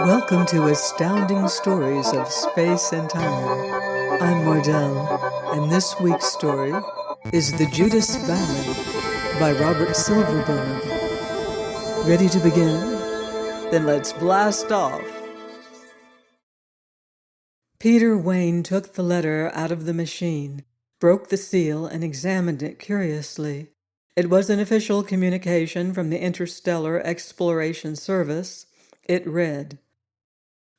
Welcome to Astounding Stories of Space and Time. I'm Mardell, and this week's story is The Judas Valley by Robert Silverberg. Ready to begin? Then let's blast off. Peter Wayne took the letter out of the machine, broke the seal, and examined it curiously. It was an official communication from the Interstellar Exploration Service. It read,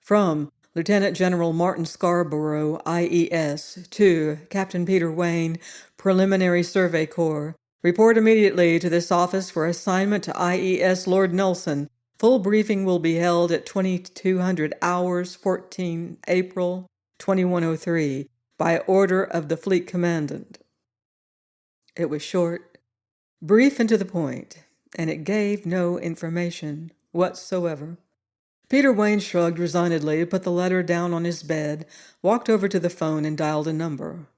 "From Lieutenant General Martin Scarborough, IES, to Captain Peter Wayne, Preliminary Survey Corps. Report immediately to this office for assignment to IES Lord Nelson. Full briefing will be held at 2200 hours, 14 April 2103, by order of the Fleet Commandant." It was short, brief and to the point, and it gave no information whatsoever. Peter Wayne shrugged resignedly, put the letter down on his bed, walked over to the phone, and dialed a number.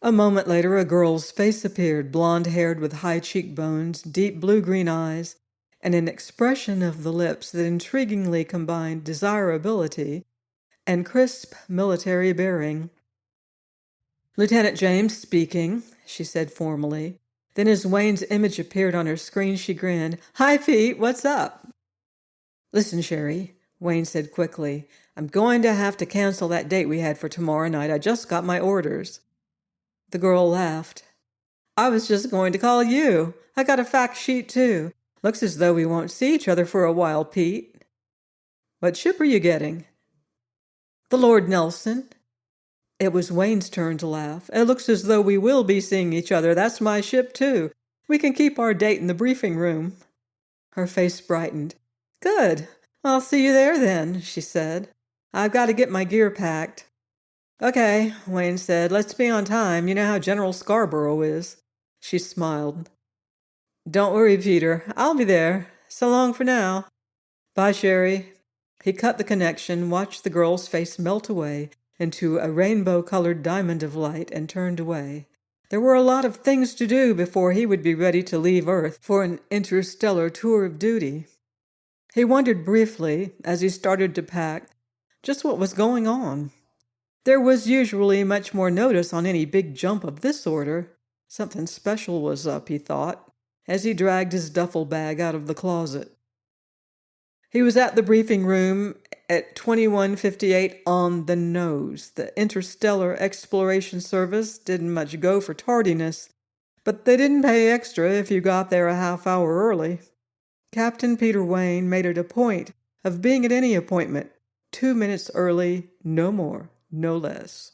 A moment later, a girl's face appeared, blonde-haired with high cheekbones, deep blue-green eyes, and an expression of the lips that intriguingly combined desirability and crisp military bearing. "Lieutenant James speaking," she said formally. Then as Wayne's image appeared on her screen, she grinned. "Hi, Pete, what's up?" "Listen, Sherry," Wayne said quickly. "I'm going to have to cancel that date we had for tomorrow night. I just got my orders." The girl laughed. "I was just going to call you. I got a fact sheet, too. Looks as though we won't see each other for a while, Pete." "What ship are you getting?" "The Lord Nelson." It was Wayne's turn to laugh. "It looks as though we will be seeing each other. That's my ship, too. We can keep our date in the briefing room." Her face brightened. "Good. I'll see you there then," she said. "I've got to get my gear packed." "Okay," Wayne said. "Let's be on time. You know how General Scarborough is." She smiled. "Don't worry, Peter. I'll be there. So long for now." "Bye, Sherry." He cut the connection, watched the girl's face melt away into a rainbow-colored diamond of light, and turned away. There were a lot of things to do before he would be ready to leave Earth for an interstellar tour of duty. He wondered briefly, as he started to pack, just what was going on. There was usually much more notice on any big jump of this order. Something special was up, he thought, as he dragged his duffel bag out of the closet. He was at the briefing room at 21:58 on the nose. The Interstellar Exploration Service didn't much go for tardiness, but they didn't pay extra if you got there a half hour early. Captain Peter Wayne made it a point of being at any appointment 2 minutes early, no more, no less.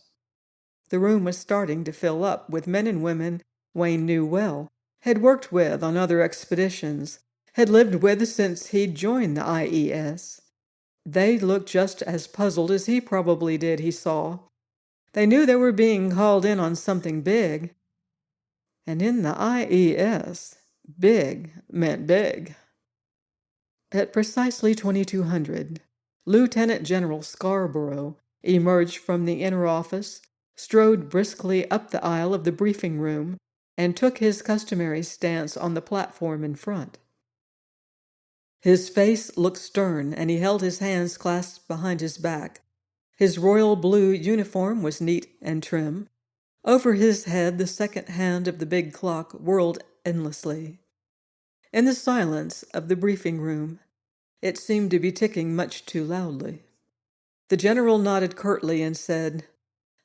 The room was starting to fill up with men and women Wayne knew well, had worked with on other expeditions, had lived with since he'd joined the IES. They looked just as puzzled as he probably did, he saw. They knew they were being called in on something big. And in the IES, big meant big. At precisely 2200, Lieutenant General Scarborough emerged from the inner office, strode briskly up the aisle of the briefing room, and took his customary stance on the platform in front. His face looked stern, and he held his hands clasped behind his back. His royal blue uniform was neat and trim. Over his head, the second hand of the big clock whirled endlessly. In the silence of the briefing room, it seemed to be ticking much too loudly. The general nodded curtly and said,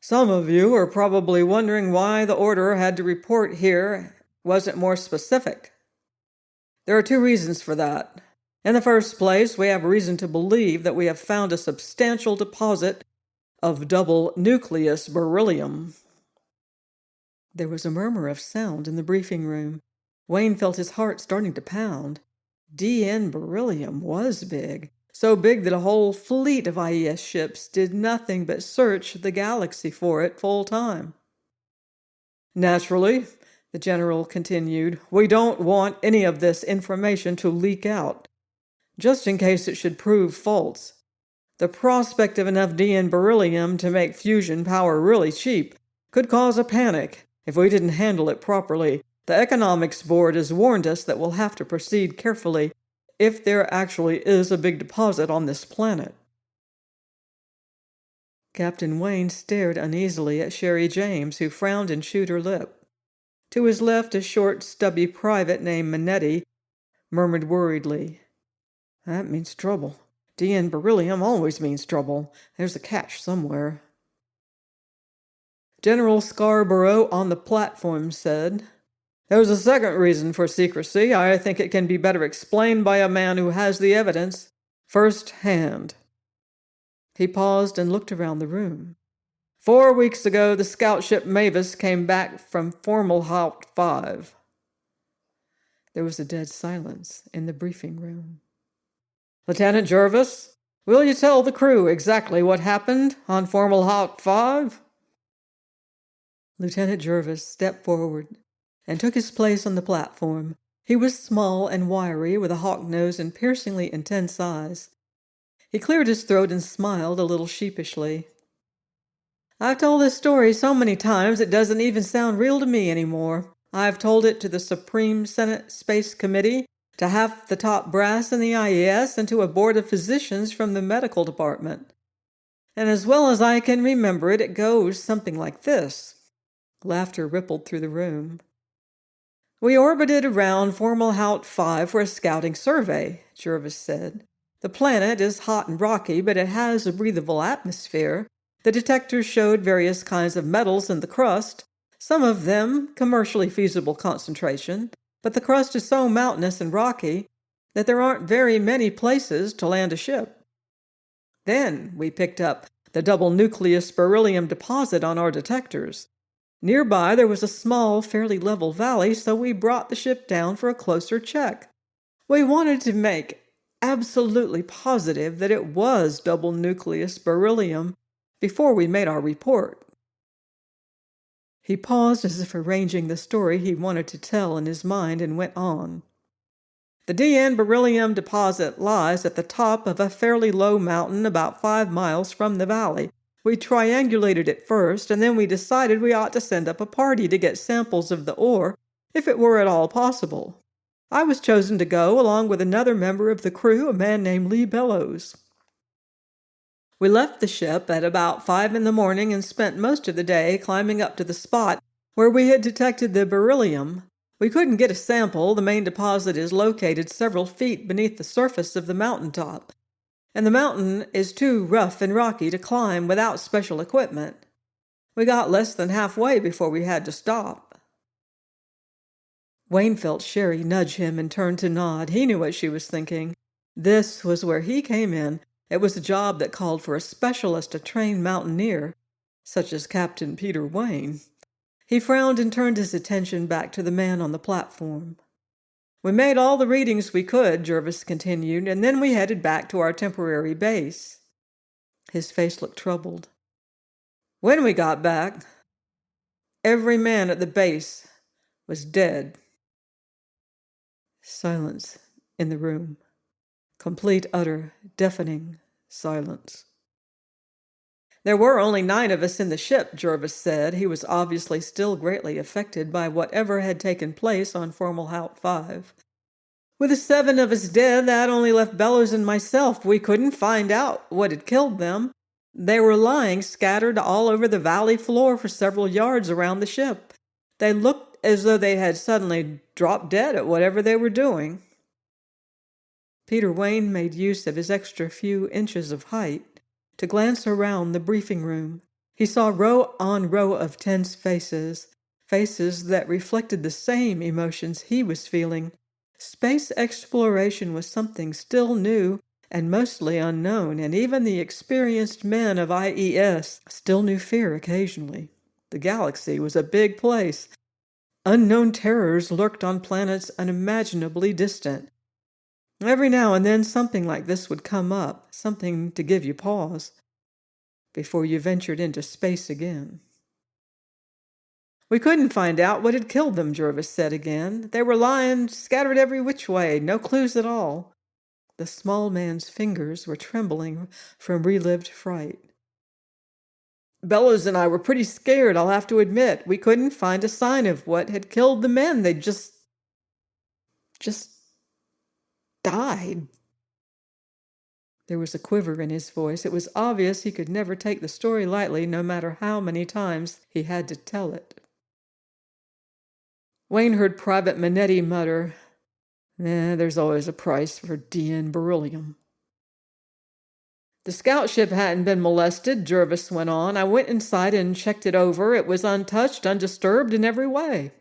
"Some of you are probably wondering why the order had to report here wasn't more specific. There are 2 reasons for that. In the first place, we have reason to believe that we have found a substantial deposit of double nucleus beryllium." There was a murmur of sound in the briefing room. Wayne felt his heart starting to pound. DN beryllium was big, so big that a whole fleet of IES ships did nothing but search the galaxy for it full time. "Naturally," the general continued, "we don't want any of this information to leak out, just in case it should prove false. The prospect of enough DN beryllium to make fusion power really cheap could cause a panic if we didn't handle it properly. The Economics Board has warned us that we'll have to proceed carefully if there actually is a big deposit on this planet. Captain Wayne stared uneasily at Sherry James, who frowned and chewed her lip. To his left, a short, stubby private named Manetti murmured worriedly, "That means trouble. DN beryllium always means trouble. There's a catch somewhere." General Scarborough on the platform said, "There's a second reason for secrecy. I think it can be better explained by a man who has the evidence first hand." He paused and looked around the room. 4 weeks ago, the scout ship Mavis came back from Forhault V. There was a dead silence in the briefing room. "Lieutenant Jervis, will you tell the crew exactly what happened on Forhault V?" Lieutenant Jervis stepped forward and took his place on the platform. He was small and wiry, with a hawk nose and piercingly intense eyes. He cleared his throat and smiled a little sheepishly. "I've told this story so many times it doesn't even sound real to me anymore. I've told it to the Supreme Senate Space Committee, to half the top brass in the IES, and to a board of physicians from the medical department. And as well as I can remember it, it goes something like this." Laughter rippled through the room. "We orbited around Forhault V for a scouting survey," Jervis said. "The planet is hot and rocky, but it has a breathable atmosphere. The detectors showed various kinds of metals in the crust, some of them commercially feasible concentration, but the crust is so mountainous and rocky that there aren't very many places to land a ship. Then we picked up the double nucleus beryllium deposit on our detectors. Nearby there was a small, fairly level valley, so we brought the ship down for a closer check. We wanted to make absolutely positive that it was double nucleus beryllium before we made our report." He paused as if arranging the story he wanted to tell in his mind and went on. "The DN beryllium deposit lies at the top of a fairly low mountain about 5 miles from the valley. We triangulated it first, and then we decided we ought to send up a party to get samples of the ore, if it were at all possible. I was chosen to go, along with another member of the crew, a man named Lee Bellows. We left the ship at about 5 in the morning and spent most of the day climbing up to the spot where we had detected the beryllium. We couldn't get a sample. The main deposit is located several feet beneath the surface of the mountaintop, and the mountain is too rough and rocky to climb without special equipment. We got less than halfway before we had to stop." Wayne felt Sherry nudge him and turned to nod. He knew what she was thinking. This was where he came in. It was a job that called for a specialist, a trained mountaineer, such as Captain Peter Wayne. He frowned and turned his attention back to the man on the platform. "We made all the readings we could," Jervis continued, "and then we headed back to our temporary base." His face looked troubled. "When we got back, every man at the base was dead." Silence in the room. Complete, utter, deafening silence. "There were only 9 of us in the ship," Jervis said. He was obviously still greatly affected by whatever had taken place on Forhault V. "With the 7 of us dead, that only left Bellows and myself. We couldn't find out what had killed them. They were lying scattered all over the valley floor for several yards around the ship. They looked as though they had suddenly dropped dead at whatever they were doing." Peter Wayne made use of his extra few inches of height to glance around the briefing room. He saw row on row of tense faces, faces that reflected the same emotions he was feeling. Space exploration was something still new and mostly unknown, and even the experienced men of IES still knew fear occasionally. The galaxy was a big place. Unknown terrors lurked on planets unimaginably distant. Every now and then something like this would come up, something to give you pause, before you ventured into space again. "We couldn't find out what had killed them," Jervis said again. "They were lying scattered every which way, no clues at all." The small man's fingers were trembling from relived fright. "Bellows and I were pretty scared, I'll have to admit. We couldn't find a sign of what had killed the men. They just died. There was a quiver in his voice. It was obvious he could never take the story lightly, no matter how many times he had to tell it. Wayne heard Private Minetti mutter, there's always a price for DN beryllium. The scout ship hadn't been molested, Jervis went on. I went inside and checked it over. It was untouched, undisturbed in every way.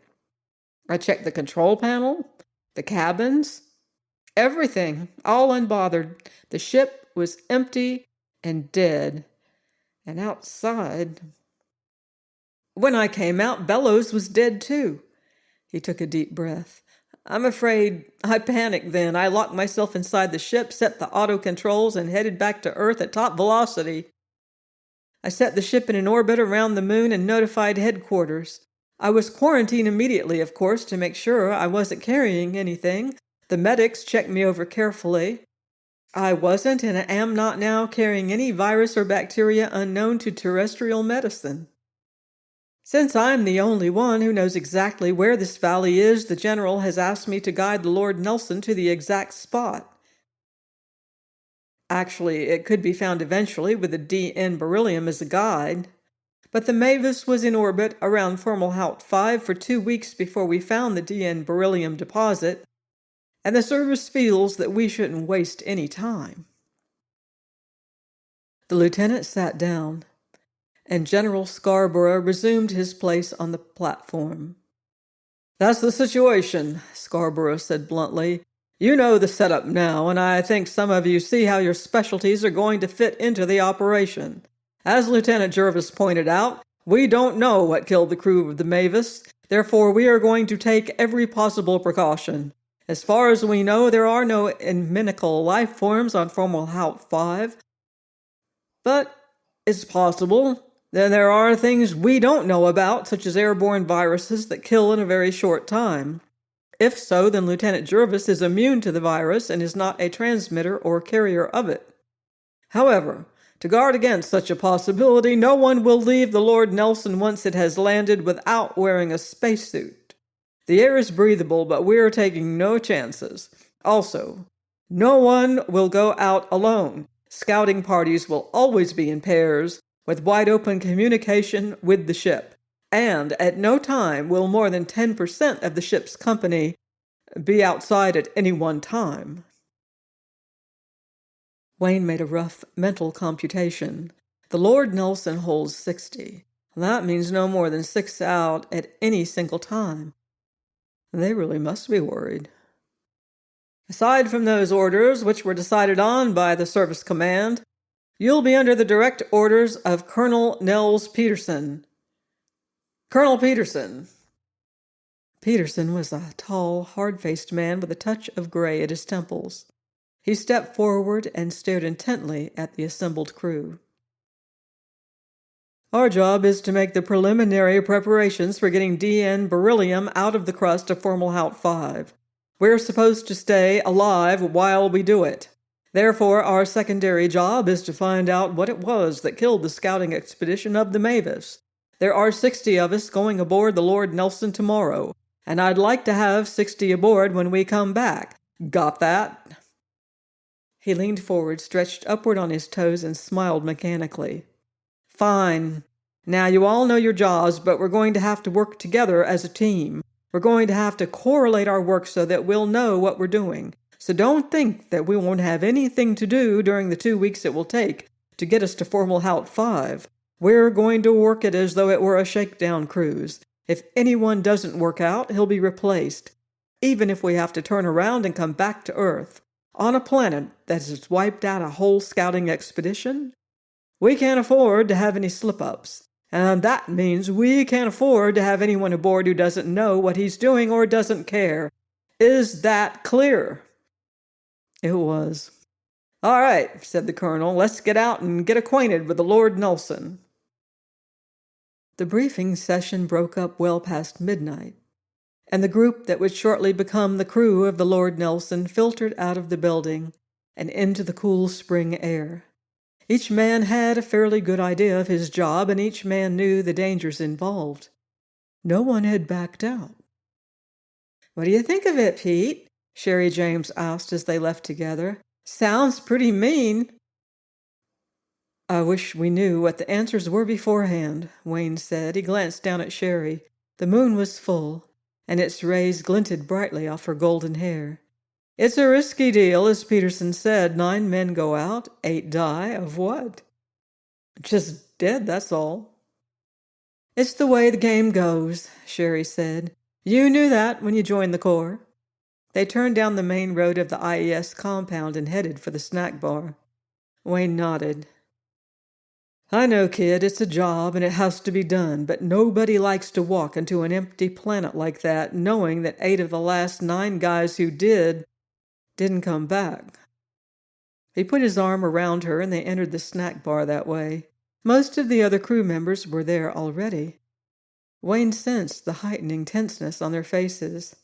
I checked the control panel, the cabins, everything, all unbothered. The ship was empty and dead. And outside... When I came out, Bellows was dead too. He took a deep breath. I'm afraid I panicked then. I locked myself inside the ship, set the auto controls, and headed back to Earth at top velocity. I set the ship in an orbit around the moon and notified headquarters. I was quarantined immediately, of course, to make sure I wasn't carrying anything. The medics checked me over carefully. I wasn't and am not now carrying any virus or bacteria unknown to terrestrial medicine. Since I'm the only one who knows exactly where this valley is, the general has asked me to guide the Lord Nelson to the exact spot. Actually, it could be found eventually with the DN beryllium as a guide. But the Mavis was in orbit around Forhault V for 2 weeks before we found the DN beryllium deposit, and the service feels that we shouldn't waste any time. The lieutenant sat down, and General Scarborough resumed his place on the platform. That's the situation, Scarborough said bluntly. You know the setup now, and I think some of you see how your specialties are going to fit into the operation. As Lieutenant Jervis pointed out, we don't know what killed the crew of the Mavis, therefore we are going to take every possible precaution. As far as we know, there are no inimical life forms on Forhault V, but it's possible. Then there are things we don't know about, such as airborne viruses that kill in a very short time. If so, then Lieutenant Jervis is immune to the virus and is not a transmitter or carrier of it. However, to guard against such a possibility, no one will leave the Lord Nelson once it has landed without wearing a spacesuit. The air is breathable, but we are taking no chances. Also, no one will go out alone. Scouting parties will always be in pairs, with wide-open communication with the ship, and at no time will more than 10% of the ship's company be outside at any one time. Wayne made a rough mental computation. The Lord Nelson holds 60. That means no more than 6 out at any single time. They really must be worried. Aside from those orders, which were decided on by the Service Command, you'll be under the direct orders of Colonel Nels Peterson. Colonel Peterson. Peterson was a tall, hard-faced man with a touch of gray at his temples. He stepped forward and stared intently at the assembled crew. Our job is to make the preliminary preparations for getting DN beryllium out of the crust of Forhault V. We're supposed to stay alive while we do it. Therefore, our secondary job is to find out what it was that killed the scouting expedition of the Mavis. There are 60 of us going aboard the Lord Nelson tomorrow, and I'd like to have 60 aboard when we come back. Got that? He leaned forward, stretched upward on his toes, and smiled mechanically. Fine. Now, you all know your jobs, but we're going to have to work together as a team. We're going to have to correlate our work so that we'll know what we're doing. So don't think that we won't have anything to do during the 2 weeks it will take to get us to Forhault V. We're going to work it as though it were a shakedown cruise. If anyone doesn't work out, he'll be replaced, even if we have to turn around and come back to Earth. On a planet that has wiped out a whole scouting expedition, we can't afford to have any slip-ups. And that means we can't afford to have anyone aboard who doesn't know what he's doing or doesn't care. Is that clear? It was. All right, said the colonel. Let's get out and get acquainted with the Lord Nelson. The briefing session broke up well past midnight, and the group that would shortly become the crew of the Lord Nelson filtered out of the building and into the cool spring air. Each man had a fairly good idea of his job, and each man knew the dangers involved. No one had backed out. What do you think of it, Pete? Sherry James asked as they left together. Sounds pretty mean. I wish we knew what the answers were beforehand, Wayne said. He glanced down at Sherry. The moon was full, and its rays glinted brightly off her golden hair. It's a risky deal, as Peterson said. 9 men go out, 8 die. Of what? Just dead, that's all. It's the way the game goes, Sherry said. You knew that when you joined the Corps. They turned down the main road of the IES compound and headed for the snack bar. Wayne nodded. I know, kid, it's a job and it has to be done, but nobody likes to walk into an empty planet like that knowing that 8 of the last 9 guys who didn't come back. He put his arm around her and they entered the snack bar that way. Most of the other crew members were there already. Wayne sensed the heightening tenseness on their faces.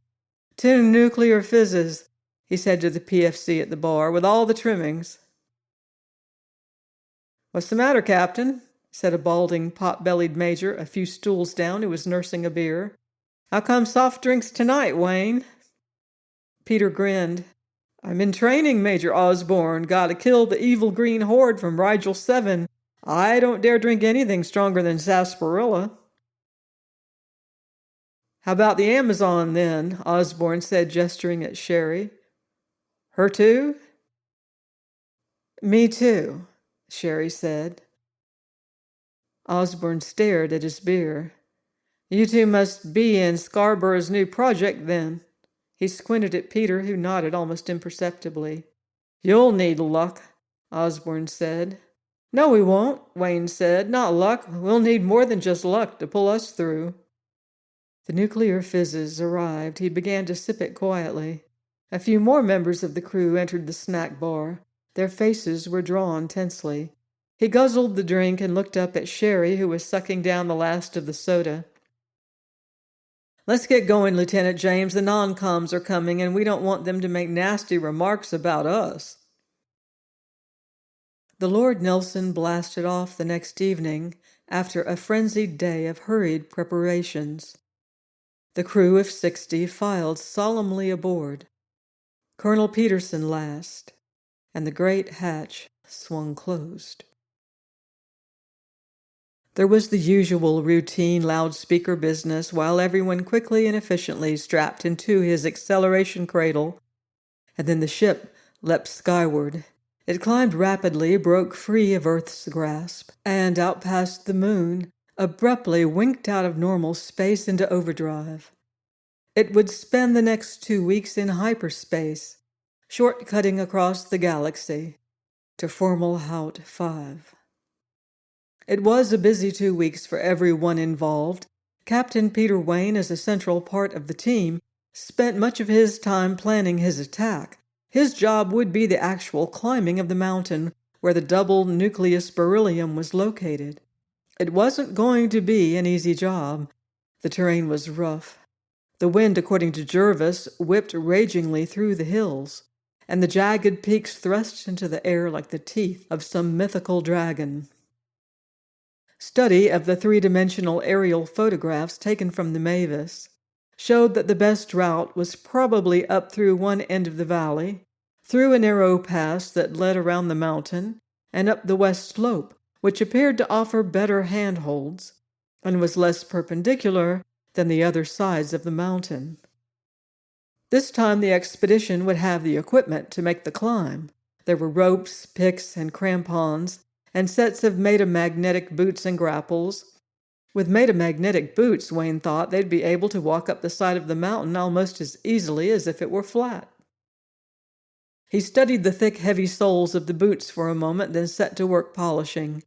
2 nuclear fizzes, he said to the PFC at the bar, with all the trimmings. What's the matter, Captain? Said a balding, pot-bellied major a few stools down who was nursing a beer. How come soft drinks tonight, Wayne? Peter grinned. I'm in training, Major Osborne. Gotta kill the evil green horde from Rigel 7. I don't dare drink anything stronger than sarsaparilla. How about the Amazon, then? Osborne said, gesturing at Sherry. Her too? Me too, Sherry said. Osborne stared at his beer. You two must be in Scarborough's new project, then. He squinted at Peter, who nodded almost imperceptibly. You'll need luck, Osborne said. No, we won't, Wayne said. Not luck. We'll need more than just luck to pull us through. The nuclear fizzes arrived. He began to sip it quietly. A few more members of the crew entered the snack bar. Their faces were drawn tensely. He guzzled the drink and looked up at Sherry, who was sucking down the last of the soda. Let's get going, Lieutenant James. The non-coms are coming, and we don't want them to make nasty remarks about us. The Lord Nelson blasted off the next evening after a frenzied day of hurried preparations. The crew of 60 filed solemnly aboard. Colonel Peterson last, and the great hatch swung closed. There was the usual routine loudspeaker business while everyone quickly and efficiently strapped into his acceleration cradle, and then the ship leapt skyward. It climbed rapidly, broke free of Earth's grasp, and out past the moon, abruptly winked out of normal space into overdrive. It would spend the next 2 weeks in hyperspace, short-cutting across the galaxy to Forhault V. It was a busy 2 weeks for everyone involved. Captain Peter Wayne, as a central part of the team, spent much of his time planning his attack. His job would be the actual climbing of the mountain where the double nucleus beryllium was located. It wasn't going to be an easy job. The terrain was rough. The wind, according to Jervis, whipped ragingly through the hills, and the jagged peaks thrust into the air like the teeth of some mythical dragon. Study of the 3-dimensional aerial photographs taken from the Mavis showed that the best route was probably up through one end of the valley, through a narrow pass that led around the mountain, and up the west slope, which appeared to offer better handholds, and was less perpendicular than the other sides of the mountain. This time the expedition would have the equipment to make the climb. There were ropes, picks, and crampons, and sets of metamagnetic boots and grapples. With metamagnetic boots, Wayne thought, they'd be able to walk up the side of the mountain almost as easily as if it were flat. He studied the thick, heavy soles of the boots for a moment, then set to work polishing.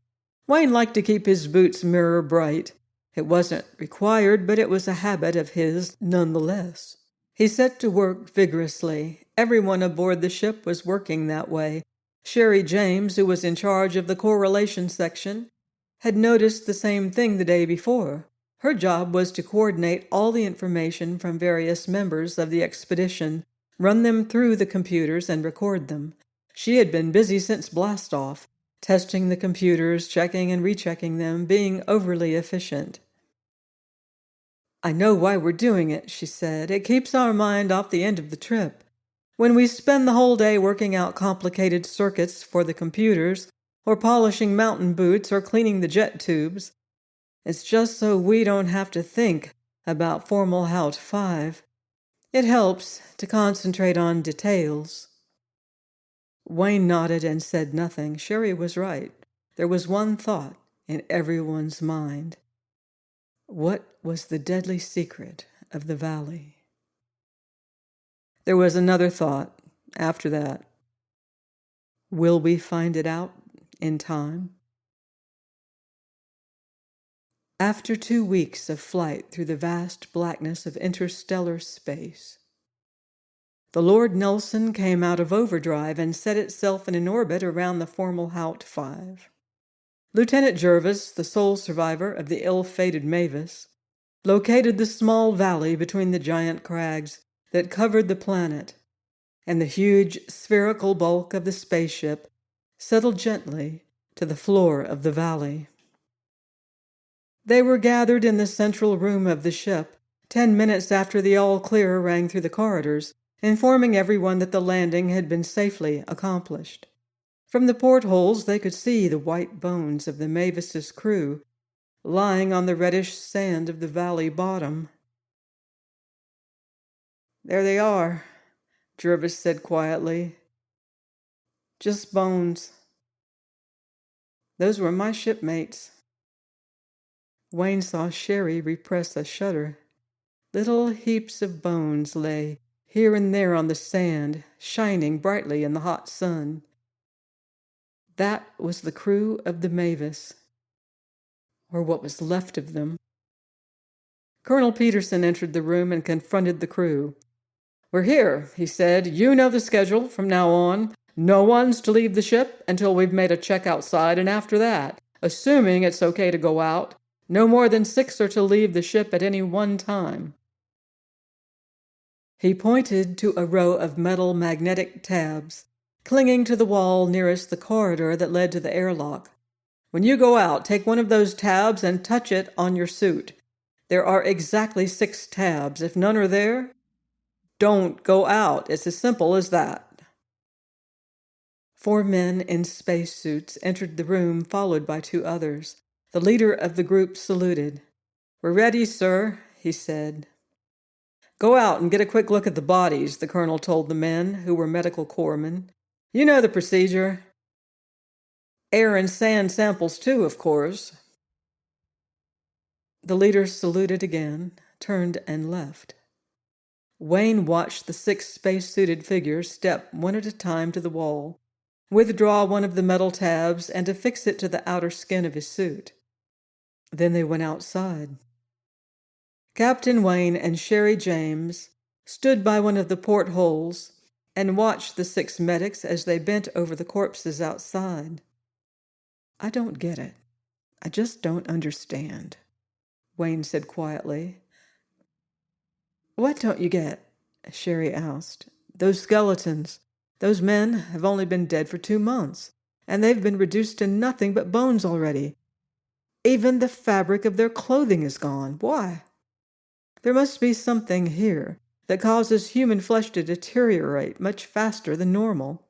Wayne liked to keep his boots mirror bright. It wasn't required, but it was a habit of his nonetheless. He set to work vigorously. Everyone aboard the ship was working that way. Sherry James, who was in charge of the correlation section, had noticed the same thing the day before. Her job was to coordinate all the information from various members of the expedition, run them through the computers, and record them. She had been busy since blastoff, testing the computers, checking and rechecking them, being overly efficient. I know why we're doing it, she said. It keeps our mind off the end of the trip. When we spend the whole day working out complicated circuits for the computers, or polishing mountain boots, or cleaning the jet tubes, it's just so we don't have to think about Forhault V. It helps to concentrate on details. Wayne nodded and said nothing. Sherry was right. There was one thought in everyone's mind. What was the deadly secret of the valley? There was another thought after that. Will we find it out in time? After 2 weeks of flight through the vast blackness of interstellar space, the Lord Nelson came out of overdrive and set itself in an orbit around the Forhault V. Lieutenant Jervis, the sole survivor of the ill-fated Mavis, located the small valley between the giant crags that covered the planet, and the huge spherical bulk of the spaceship settled gently to the floor of the valley. They were gathered in the central room of the ship 10 minutes after the all-clear rang through the corridors, informing everyone that the landing had been safely accomplished. From the portholes they could see the white bones of the Mavis's crew lying on the reddish sand of the valley bottom. "There they are," Jervis said quietly. "Just bones. Those were my shipmates." Wayne saw Sherry repress a shudder. Little heaps of bones lay here and there on the sand, shining brightly in the hot sun. That was the crew of the Mavis, or what was left of them. Colonel Peterson entered the room and confronted the crew. "We're here," he said. "You know the schedule from now on. No one's to leave the ship until we've made a check outside, and after that, assuming it's okay to go out, no more than 6 are to leave the ship at any one time." He pointed to a row of metal magnetic tabs clinging to the wall nearest the corridor that led to the airlock. "When you go out, take one of those tabs and touch it on your suit. There are exactly 6 tabs. If none are there, don't go out. It's as simple as that." 4 men in spacesuits entered the room, followed by 2 others. The leader of the group saluted. "We're ready, sir," he said. "Go out and get a quick look at the bodies," the colonel told the men, who were medical corpsmen. "You know the procedure. Air and sand samples too, of course." The leader saluted again, turned and left. Wayne watched the 6 space-suited figures step one at a time to the wall, withdraw one of the metal tabs, and affix it to the outer skin of his suit. Then they went outside. Captain Wayne and Sherry James stood by one of the portholes and watched the 6 medics as they bent over the corpses outside. "I don't get it. I just don't understand," Wayne said quietly. "What don't you get?" Sherry asked. "Those skeletons. Those men have only been dead for 2 months, and they've been reduced to nothing but bones already. Even the fabric of their clothing is gone. Why? There must be something here that causes human flesh to deteriorate much faster than normal."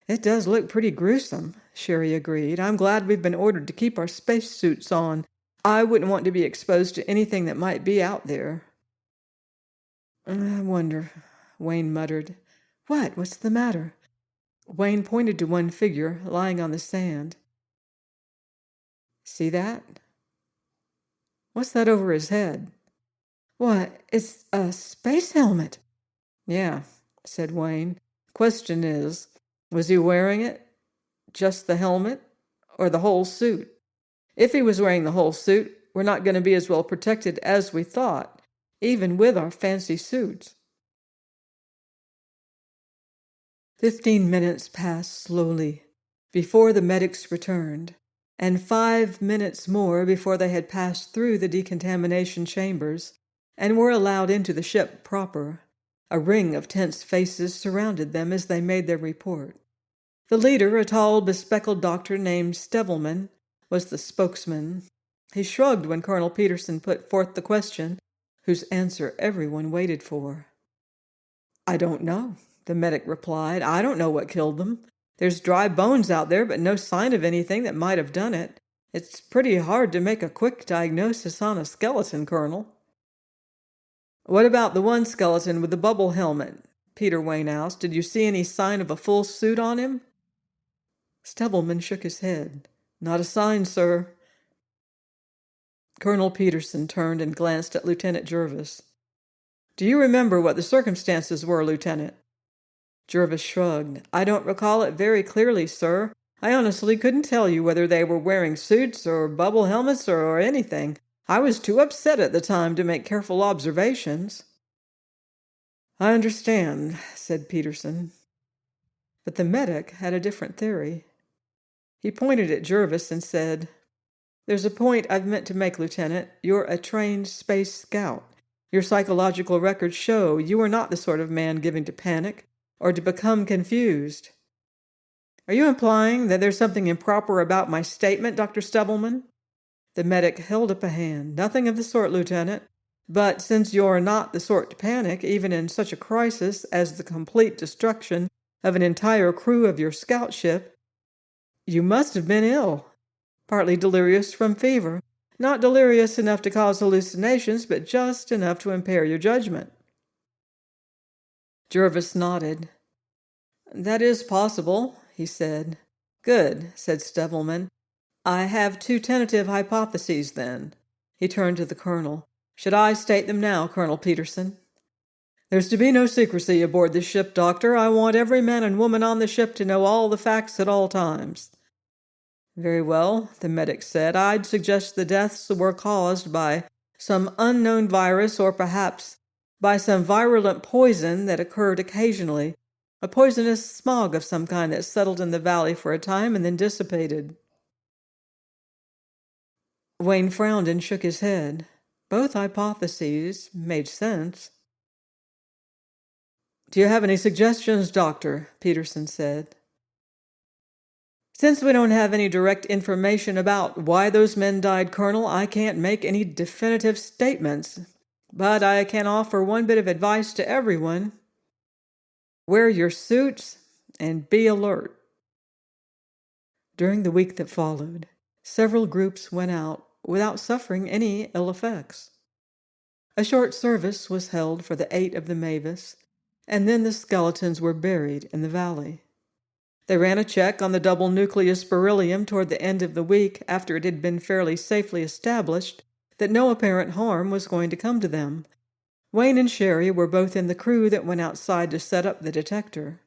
"It does look pretty gruesome," Sherry agreed. "I'm glad we've been ordered to keep our spacesuits on. I wouldn't want to be exposed to anything that might be out there." "I wonder," Wayne muttered. What's the matter?" Wayne pointed to one figure lying on the sand. "See that? What's that over his head?" "Why, it's a space helmet." "Yeah," said Wayne. "Question is, was he wearing it? Just the helmet? Or the whole suit? If he was wearing the whole suit, we're not going to be as well protected as we thought, even with our fancy suits." 15 minutes passed slowly before the medics returned, and 5 minutes more before they had passed through the decontamination chambers and were allowed into the ship proper. A ring of tense faces surrounded them as they made their report. The leader, a tall, bespectacled doctor named Stevelman, was the spokesman. He shrugged when Colonel Peterson put forth the question, whose answer everyone waited for. "I don't know," the medic replied. "I don't know what killed them. There's dry bones out there, but no sign of anything that might have done it. It's pretty hard to make a quick diagnosis on a skeleton, Colonel." "What about the one skeleton with the bubble helmet?" Peter Wayne asked. "Did you see any sign of a full suit on him?" Stevelman shook his head. "Not a sign, sir." Colonel Peterson turned and glanced at Lieutenant Jervis. "Do you remember what the circumstances were, Lieutenant?" Jervis shrugged. "I don't recall it very clearly, sir. I honestly couldn't tell you whether they were wearing suits or bubble helmets or anything. I was too upset at the time to make careful observations." "I understand," said Peterson. But the medic had a different theory. He pointed at Jervis and said, "There's a point I've meant to make, Lieutenant. You're a trained space scout. Your psychological records show you are not the sort of man given to panic or to become confused." "Are you implying that there's something improper about my statement, Dr. Stevelman?" The medic held up a hand. "Nothing of the sort, Lieutenant. But since you're not the sort to panic, even in such a crisis as the complete destruction of an entire crew of your scout ship, you must have been ill. Partly delirious from fever. Not delirious enough to cause hallucinations, but just enough to impair your judgment." Jervis nodded. "That is possible," he said. "Good," said Stevelman. "I have two tentative hypotheses, then." He turned to the colonel. "Should I state them now, Colonel Peterson?" "There's to be no secrecy aboard this ship, Doctor. I want every man and woman on the ship to know all the facts at all times." "Very well," the medic said. "I'd suggest the deaths were caused by some unknown virus or perhaps by some virulent poison that occurred occasionally, a poisonous smog of some kind that settled in the valley for a time and then dissipated." Wayne frowned and shook his head. Both hypotheses made sense. "Do you have any suggestions, Doctor?" Peterson said. "Since we don't have any direct information about why those men died, Colonel, I can't make any definitive statements. But I can offer one bit of advice to everyone. Wear your suits and be alert." During the week that followed, several groups went out without suffering any ill effects. A short service was held for the 8 of the Mavis, and then the skeletons were buried in the valley. They ran a check on the double nucleus beryllium toward the end of the week after it had been fairly safely established that no apparent harm was going to come to them. Wayne and Sherry were both in the crew that went outside to set up the detector.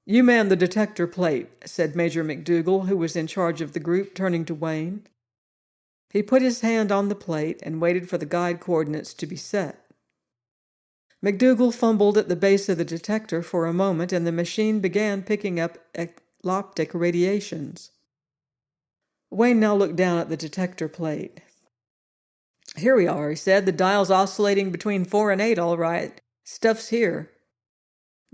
"You man the detector plate," said Major McDougal, who was in charge of the group, turning to Wayne. He put his hand on the plate and waited for the guide coordinates to be set. McDougal fumbled at the base of the detector for a moment, and the machine began picking up ecloptic radiations. Wayne now looked down at the detector plate. "Here we are," he said. "The dial's oscillating between 4 and 8, all right. Stuff's here."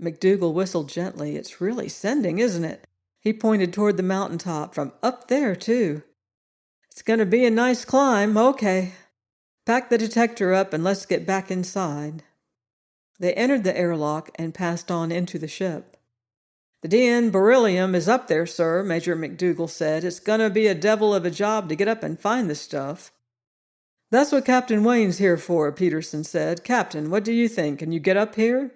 McDougal whistled gently. "It's really sending, isn't it?" He pointed toward the mountaintop. "From up there, too. It's going to be a nice climb. Okay. Pack the detector up and let's get back inside." They entered the airlock and passed on into the ship. "The DN beryllium is up there, sir," Major McDougal said. "It's going to be a devil of a job to get up and find the stuff." "That's what Captain Wayne's here for," Peterson said. "Captain, what do you think? Can you get up here?"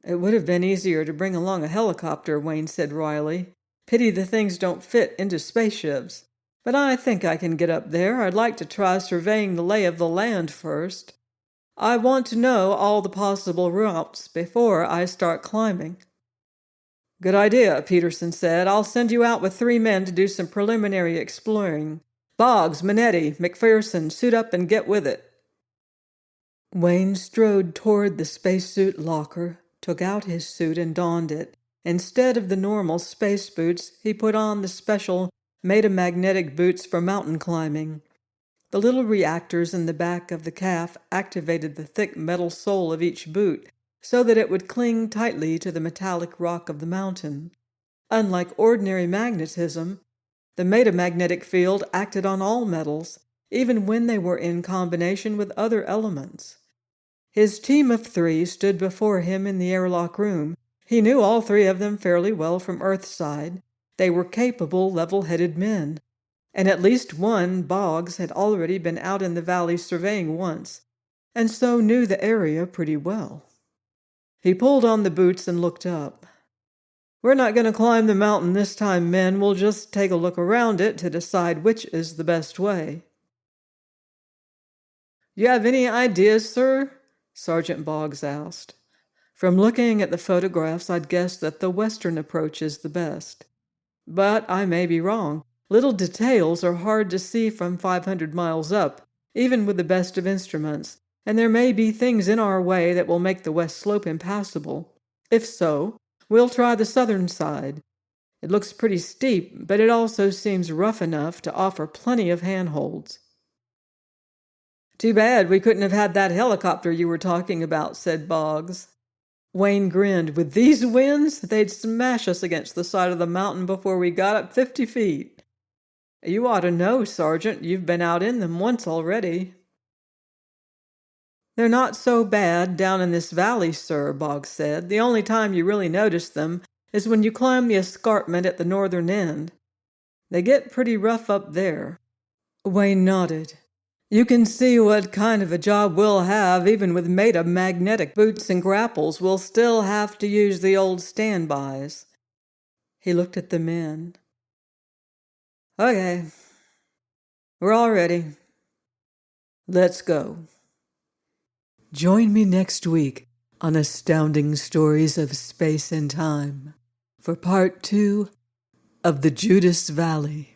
"It would have been easier to bring along a helicopter," Wayne said wryly. "Pity the things don't fit into spaceships. But I think I can get up there. I'd like to try surveying the lay of the land first. I want to know all the possible routes before I start climbing." "Good idea," Peterson said. "I'll send you out with 3 men to do some preliminary exploring. Boggs, Minetti, McPherson, suit up and get with it." Wayne strode toward the spacesuit locker, took out his suit and donned it. Instead of the normal space boots, he put on the special metamagnetic boots for mountain climbing. The little reactors in the back of the calf activated the thick metal sole of each boot so that it would cling tightly to the metallic rock of the mountain. Unlike ordinary magnetism, the metamagnetic field acted on all metals, even when they were in combination with other elements. His team of 3 stood before him in the airlock room. He knew all 3 of them fairly well from Earthside. They were capable, level-headed men. And at least one, Boggs, had already been out in the valley surveying once, and so knew the area pretty well. He pulled on the boots and looked up. "We're not going to climb the mountain this time, men. We'll just take a look around it to decide which is the best way." "You have any ideas, sir?" Sergeant Boggs asked. "From looking at the photographs, I'd guess that the western approach is the best. But I may be wrong. Little details are hard to see from 500 miles up, even with the best of instruments, and there may be things in our way that will make the west slope impassable. If so, we'll try the southern side. It looks pretty steep, but it also seems rough enough to offer plenty of handholds." "Too bad we couldn't have had that helicopter you were talking about," said Boggs. Wayne grinned. "With these winds, they'd smash us against the side of the mountain before we got up 50 feet. You ought to know, Sergeant. You've been out in them once already." "They're not so bad down in this valley, sir," Boggs said. "The only time you really notice them is when you climb the escarpment at the northern end. They get pretty rough up there." Wayne nodded. "You can see what kind of a job we'll have. Even with made-up magnetic boots and grapples, we'll still have to use the old standbys." He looked at the men. "Okay, we're all ready. Let's go." Join me next week on Astounding Stories of Space and Time for Part 2 of the Judas Valley.